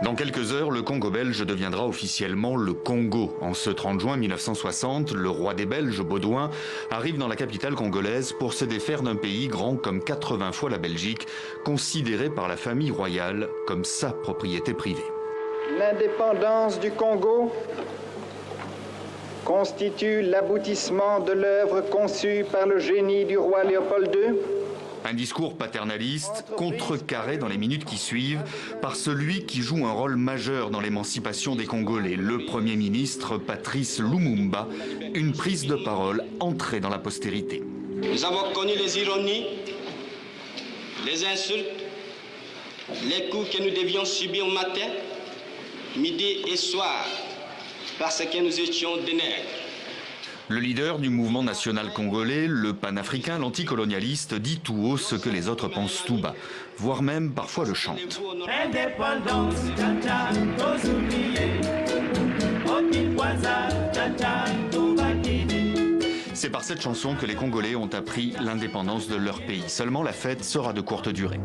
Dans quelques heures, le Congo belge deviendra officiellement le Congo. En ce 30 juin 1960, le roi des Belges, Baudouin, arrive dans la capitale congolaise pour se défaire d'un pays grand comme 80 fois la Belgique, considéré par la famille royale comme sa propriété privée. L'indépendance du Congo constitue l'aboutissement de l'œuvre conçue par le génie du roi Léopold II. Un discours paternaliste, contrecarré dans les minutes qui suivent par celui qui joue un rôle majeur dans l'émancipation des Congolais, le Premier ministre Patrice Lumumba, une prise de parole entrée dans la postérité. Nous avons connu les ironies, les insultes, les coups que nous devions subir matin, midi et soir, parce que nous étions des nègres. Le leader du mouvement national congolais, le panafricain, l'anticolonialiste, dit tout haut ce que les autres pensent tout bas, voire même parfois le chantent. C'est par cette chanson que les Congolais ont appris l'indépendance de leur pays. Seulement la fête sera de courte durée.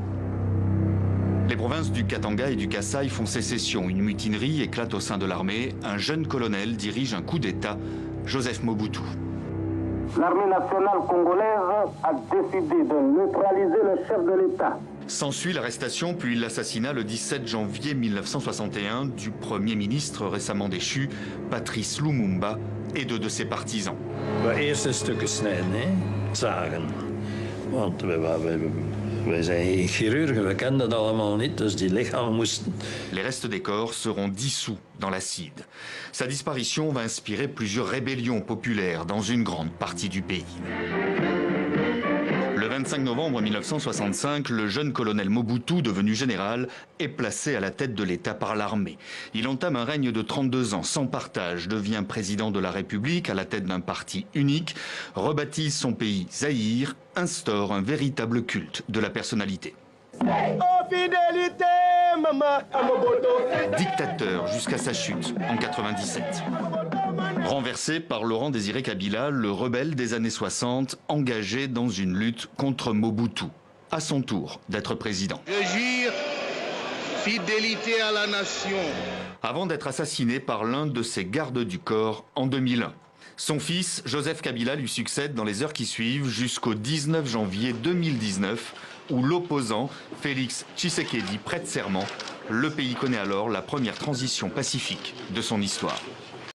Les provinces du Katanga et du Kasaï font sécession. Une mutinerie éclate au sein de l'armée. Un jeune colonel dirige un coup d'État, Joseph Mobutu. L'armée nationale congolaise a décidé de neutraliser le chef de l'État. S'ensuit l'arrestation puis l'assassinat le 17 janvier 1961 du Premier ministre récemment déchu, Patrice Lumumba, et de ses partisans. Eerst een stuk snijden, zagen. Want wij zijn chirurgen, we kennen dat allemaal niet, dus die lichamen moesten... Les restes des corps seront dissous dans l'acide. Sa disparition va inspirer plusieurs rébellions populaires dans une grande partie du pays. Le 25 novembre 1965, le jeune colonel Mobutu, devenu général, est placé à la tête de l'État par l'armée. Il entame un règne de 32 ans, sans partage, devient président de la République à la tête d'un parti unique, rebaptise son pays Zaïre, instaure un véritable culte de la personnalité. Dictateur jusqu'à sa chute en 97. Renversé par Laurent-Désiré Kabila, le rebelle des années 60, engagé dans une lutte contre Mobutu. À son tour d'être président. Je jure fidélité à la nation. Avant d'être assassiné par l'un de ses gardes du corps en 2001. Son fils, Joseph Kabila, lui succède dans les heures qui suivent jusqu'au 19 janvier 2019, où l'opposant, Félix Tshisekedi, prête serment. Le pays connaît alors la première transition pacifique de son histoire.